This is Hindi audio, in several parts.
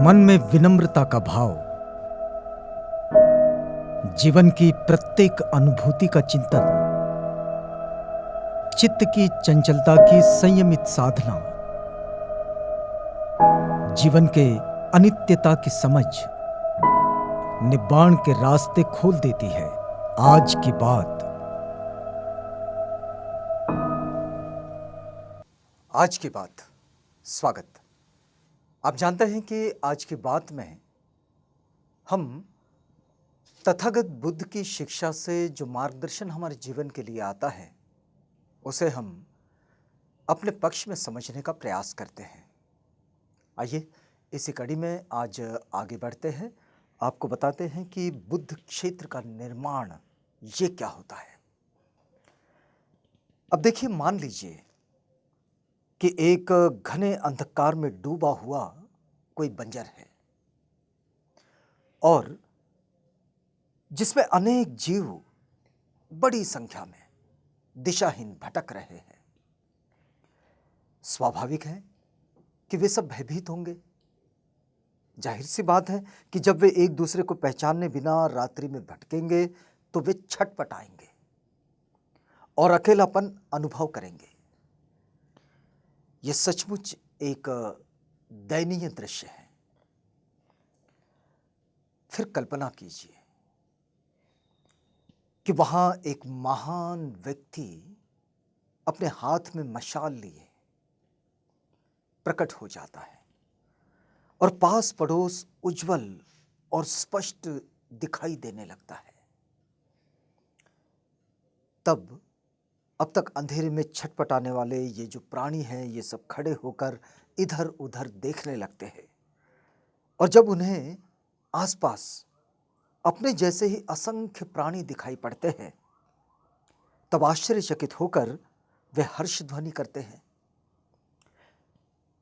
मन में विनम्रता का भाव, जीवन की प्रत्येक अनुभूति का चिंतन, चित्त की चंचलता की संयमित साधना, जीवन के अनित्यता की समझ निब्बाण के रास्ते खोल देती है। आज की बात। आज की बात, स्वागत। आप जानते हैं कि आज की बात में हम तथागत बुद्ध की शिक्षा से जो मार्गदर्शन हमारे जीवन के लिए आता है, उसे हम अपने पक्ष में समझने का प्रयास करते हैं। आइए इसी कड़ी में आज आगे बढ़ते हैं। आपको बताते हैं कि बुद्ध क्षेत्र का निर्माण ये क्या होता है। अब देखिए, मान लीजिए कि एक घने अंधकार में डूबा हुआ कोई बंजर है और जिसमें अनेक जीव बड़ी संख्या में दिशाहीन भटक रहे हैं। स्वाभाविक है कि वे सब भयभीत होंगे। जाहिर सी बात है कि जब वे एक दूसरे को पहचाने बिना रात्रि में भटकेंगे तो वे छटपटाएंगे और अकेलापन अनुभव करेंगे। यह सचमुच एक दयनीय दृश्य है। फिर कल्पना कीजिए कि वहां एक महान व्यक्ति अपने हाथ में मशाल लिए प्रकट हो जाता है और पास पड़ोस उज्जवल और स्पष्ट दिखाई देने लगता है। तब अब तक अंधेरे में छटपटाने वाले ये जो प्राणी हैं, ये सब खड़े होकर इधर उधर देखने लगते हैं और जब उन्हें आसपास अपने जैसे ही असंख्य प्राणी दिखाई पड़ते हैं, तब आश्चर्यचकित होकर वे हर्ष ध्वनि करते हैं।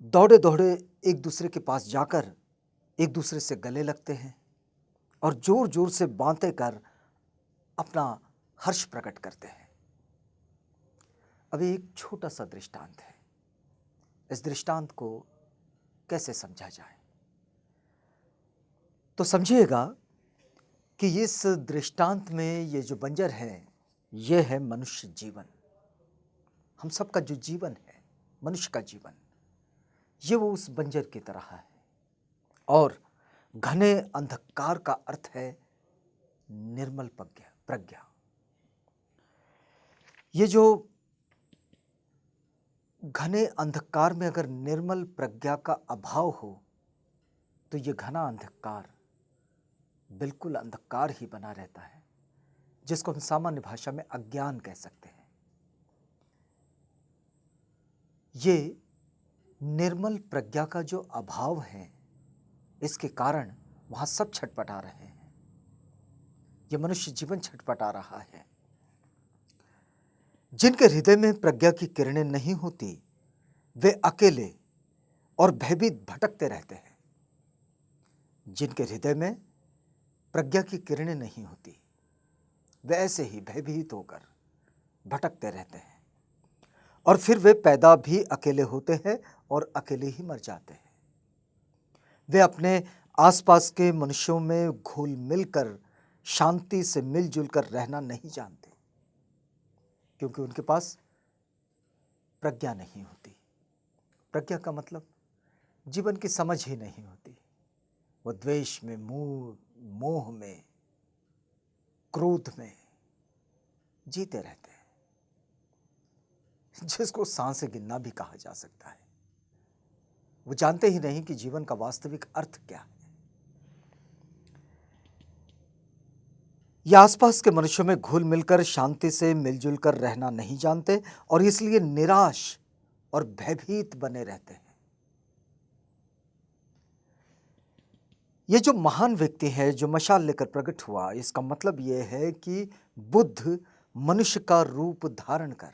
दौड़े दौड़े एक दूसरे के पास जाकर एक दूसरे से गले लगते हैं और जोर जोर से बातें कर अपना हर्ष प्रकट करते हैं। अभी एक छोटा सा दृष्टांत है। इस दृष्टांत को कैसे समझा जाए, तो समझिएगा कि इस दृष्टांत में ये जो बंजर है, ये है मनुष्य जीवन। हम सबका जो जीवन है, मनुष्य का जीवन, ये वो उस बंजर की तरह है। और घने अंधकार का अर्थ है निर्मल प्रज्ञा। ये जो घने अंधकार में अगर निर्मल प्रज्ञा का अभाव हो तो ये घना अंधकार बिल्कुल अंधकार ही बना रहता है, जिसको हम सामान्य भाषा में अज्ञान कह सकते हैं। ये निर्मल प्रज्ञा का जो अभाव है, इसके कारण वहां सब छटपटा रहे हैं। ये मनुष्य जीवन छटपटा रहा है। जिनके हृदय में प्रज्ञा की किरणें नहीं होती, वे अकेले और भयभीत भटकते रहते हैं। जिनके हृदय में प्रज्ञा की किरणें नहीं होती, वे ऐसे ही भयभीत होकर भटकते रहते हैं और फिर वे पैदा भी अकेले होते हैं और अकेले ही मर जाते हैं। वे अपने आसपास के मनुष्यों में घुल मिलकर शांति से मिलजुल कर रहना नहीं जानते, क्योंकि उनके पास प्रज्ञा नहीं होती। प्रज्ञा का मतलब जीवन की समझ ही नहीं होती। वो द्वेष में, मोह में, क्रोध में जीते रहते हैं, जिसको सांसें गिनना भी कहा जा सकता है। वो जानते ही नहीं कि जीवन का वास्तविक अर्थ क्या है। ये आसपास के मनुष्यों में घुल मिलकर शांति से मिलजुल कर रहना नहीं जानते और इसलिए निराश और भयभीत बने रहते हैं। ये जो महान व्यक्ति है जो मशाल लेकर प्रकट हुआ, इसका मतलब यह है कि बुद्ध मनुष्य का रूप धारण कर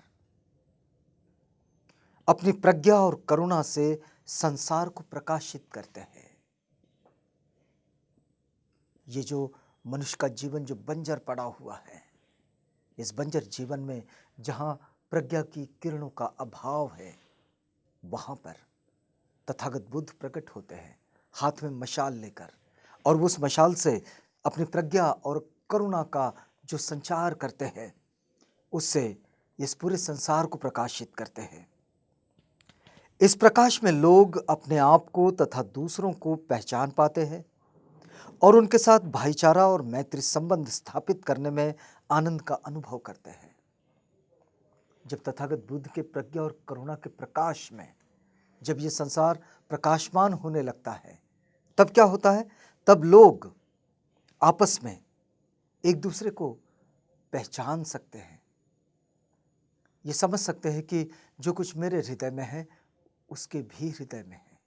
अपनी प्रज्ञा और करुणा से संसार को प्रकाशित करते हैं। ये जो मनुष्य का जीवन जो बंजर पड़ा हुआ है, इस बंजर जीवन में जहां प्रज्ञा की किरणों का अभाव है, वहां पर तथागत बुद्ध प्रकट होते हैं हाथ में मशाल लेकर, और वो उस मशाल से अपनी प्रज्ञा और करुणा का जो संचार करते हैं, उससे इस पूरे संसार को प्रकाशित करते हैं। इस प्रकाश में लोग अपने आप को तथा दूसरों को पहचान पाते हैं और उनके साथ भाईचारा और मैत्री संबंध स्थापित करने में आनंद का अनुभव करते हैं। जब तथागत बुद्ध के प्रज्ञा और करुणा के प्रकाश में जब ये संसार प्रकाशमान होने लगता है, तब क्या होता है? तब लोग आपस में एक दूसरे को पहचान सकते हैं, ये समझ सकते हैं कि जो कुछ मेरे हृदय में है उसके भी हृदय में है।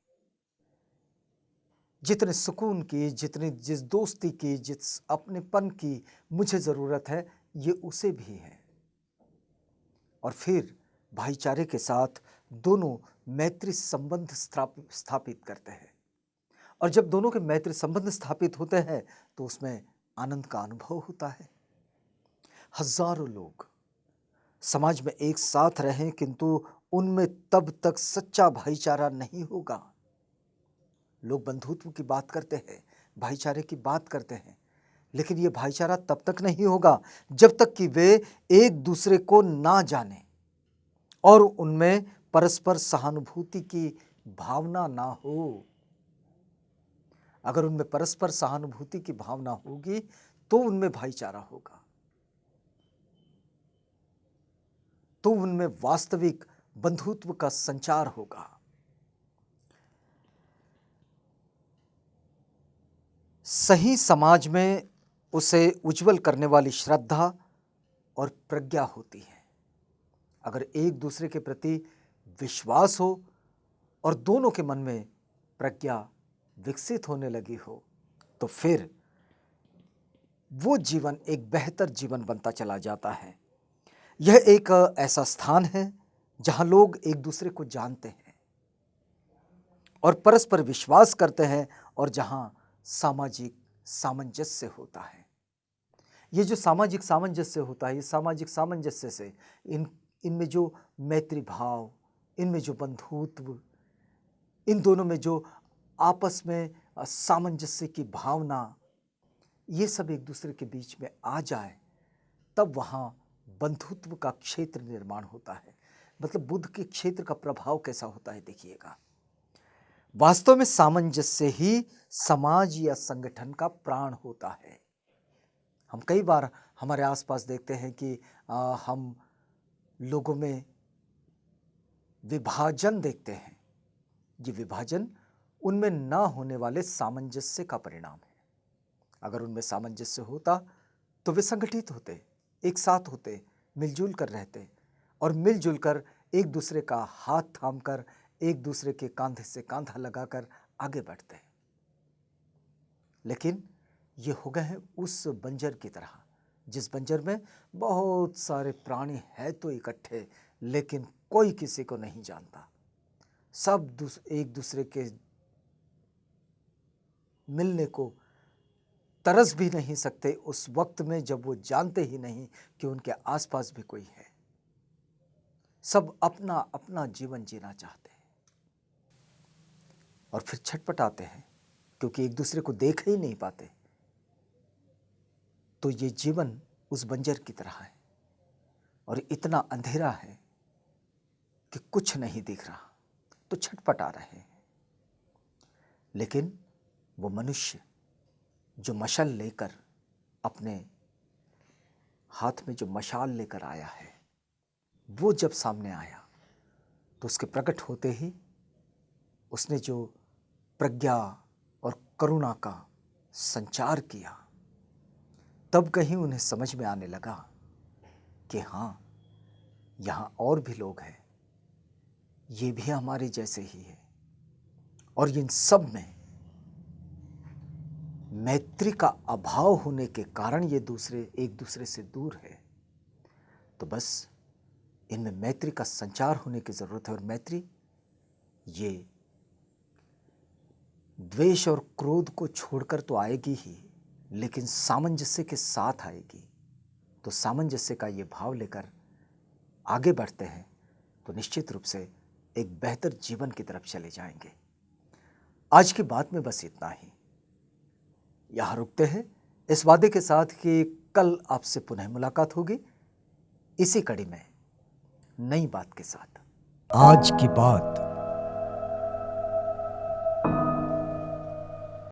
जितने सुकून की, जितनी जिस दोस्ती की, जिस अपनेपन की मुझे जरूरत है, ये उसे भी है। और फिर भाईचारे के साथ दोनों मैत्री संबंध स्थापित करते हैं, और जब दोनों के मैत्री संबंध स्थापित होते हैं तो उसमें आनंद का अनुभव होता है। हजारों लोग समाज में एक साथ रहें, किंतु उनमें तब तक सच्चा भाईचारा नहीं होगा। लोग बंधुत्व की बात करते हैं, भाईचारे की बात करते हैं, लेकिन यह भाईचारा तब तक नहीं होगा जब तक कि वे एक दूसरे को ना जाने और उनमें परस्पर सहानुभूति की भावना ना हो। अगर उनमें परस्पर सहानुभूति की भावना होगी तो उनमें भाईचारा होगा, तो उनमें वास्तविक बंधुत्व का संचार होगा। सही समाज में उसे उज्जवल करने वाली श्रद्धा और प्रज्ञा होती है। अगर एक दूसरे के प्रति विश्वास हो और दोनों के मन में प्रज्ञा विकसित होने लगी हो, तो फिर वो जीवन एक बेहतर जीवन बनता चला जाता है। यह एक ऐसा स्थान है जहां लोग एक दूसरे को जानते हैं और परस्पर विश्वास करते हैं, और जहां सामाजिक सामंजस्य होता है। ये जो सामाजिक सामंजस्य होता है, ये सामाजिक सामंजस्य से इनमें जो मैत्री भाव, इनमें जो बंधुत्व, इन दोनों में जो आपस में सामंजस्य की भावना, ये सब एक दूसरे के बीच में आ जाए, तब वहाँ बंधुत्व का क्षेत्र निर्माण होता है। मतलब बुद्ध के क्षेत्र का प्रभाव कैसा होता है, देखिएगा। वास्तव में सामंजस्य ही समाज या संगठन का प्राण होता है। हम कई बार हमारे आसपास देखते हैं कि हम लोगों में विभाजन देखते हैं। ये विभाजन उनमें ना होने वाले सामंजस्य का परिणाम है। अगर उनमें सामंजस्य होता तो वे संगठित होते, एक साथ होते, मिलजुल कर रहते और मिलजुल कर एक दूसरे का हाथ थामकर, एक दूसरे के कांधे से कांधा लगाकर आगे बढ़ते। लेकिन ये हो गए हैं उस बंजर की तरह, जिस बंजर में बहुत सारे प्राणी है तो इकट्ठे, लेकिन कोई किसी को नहीं जानता। सब एक दूसरे के मिलने को तरस भी नहीं सकते उस वक्त में जब वो जानते ही नहीं कि उनके आसपास भी कोई है। सब अपना अपना जीवन जीना चाहते हैं और फिर छटपटाते हैं क्योंकि एक दूसरे को देख ही नहीं पाते। तो ये जीवन उस बंजर की तरह है और इतना अंधेरा है कि कुछ नहीं दिख रहा, तो छटपटा रहे हैं। लेकिन वो मनुष्य जो मशाल लेकर, अपने हाथ में जो मशाल लेकर आया है, वो जब सामने आया तो उसके प्रकट होते ही उसने जो प्रज्ञा और करुणा का संचार किया, तब कहीं उन्हें समझ में आने लगा कि हाँ, यहाँ और भी लोग हैं, ये भी हमारे जैसे ही है, और इन सब में मैत्री का अभाव होने के कारण ये एक दूसरे से दूर है। तो बस इनमें मैत्री का संचार होने की जरूरत है। और मैत्री ये द्वेष और क्रोध को छोड़कर तो आएगी ही, लेकिन सामंजस्य के साथ आएगी। तो सामंजस्य का ये भाव लेकर आगे बढ़ते हैं तो निश्चित रूप से एक बेहतर जीवन की तरफ चले जाएंगे। आज की बात में बस इतना ही। यहाँ रुकते हैं इस वादे के साथ कि कल आपसे पुनः मुलाकात होगी इसी कड़ी में नई बात के साथ। आज की बात।